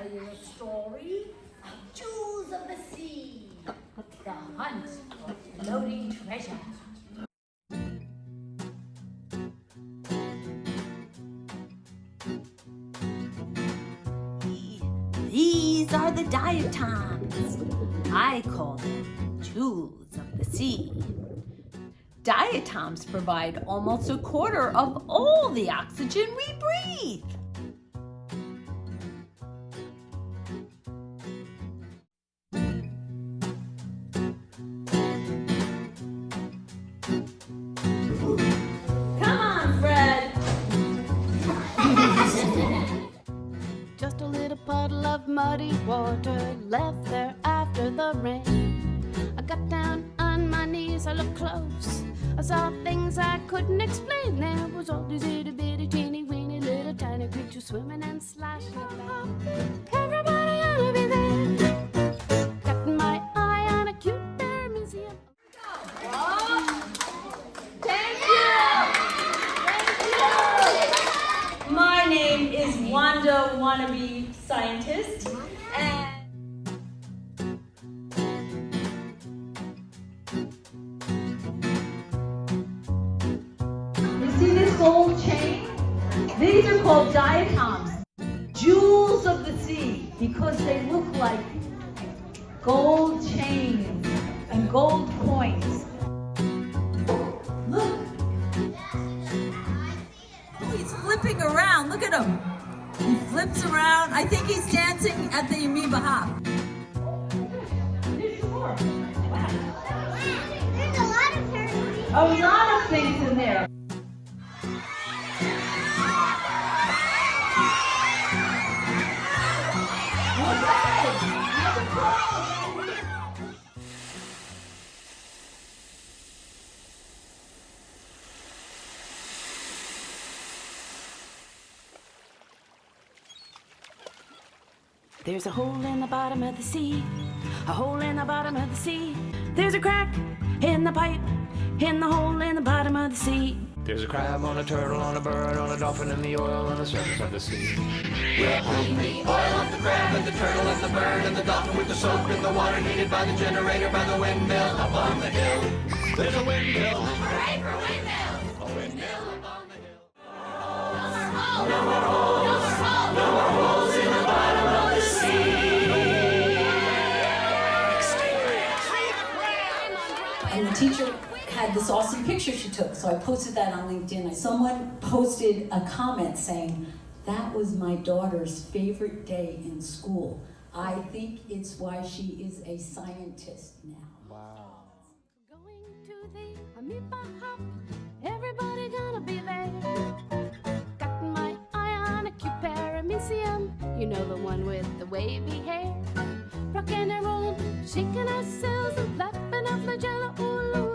tell you a story of Jewels of the Sea, the hunt for floating treasure. These are the diatoms. I call them jewels of the sea. Diatoms provide almost a quarter of all the oxygen we breathe. Come on, Fred. Just a little puddle of muddy water left there after the rain. I got down on my knees, I looked close. I saw things I couldn't explain. There was all these itty bitty teeny weeny little tiny creatures swimming and sloshing about. Everybody ought to be there. Got my eye on a cute paramecium. Thank you. My name is Wanda Wanna-Bee Scientist, and see this gold chain? These are called diatoms, jewels of the sea, because they look like gold chains and gold coins. Look. Oh, he's flipping around. Look at him. He flips around. I think he's dancing at the amoeba hop. There's some more. Wow. There's a lot of turtles. A lot of things in there. There's a hole in the bottom of the sea, a hole in the bottom of the sea. There's a crack in the pipe, in the hole in the bottom of the sea. There's a crab on a turtle, on a bird, on a dolphin, and the oil on the surface of the sea. We'll hang the oil of the crab and the turtle and the bird and the dolphin with the soap in the water heated by the generator by the windmill up on the hill. There's a windmill. Hooray for windmills! A windmill up on the hill. No more holes. No more holes in the bottom of the sea. And the teacher had this awesome picture she took, so I posted that on LinkedIn. Someone posted a comment saying, "That was my daughter's favorite day in school. I think it's why she is a scientist now." Wow. Going to the amoeba hop, everybody gonna be there. Got my eye on a cute paramecium, you know, the one with the wavy hair. Rockin' and rollin', shaking ourselves and flapping our flagella, ooh, ooh.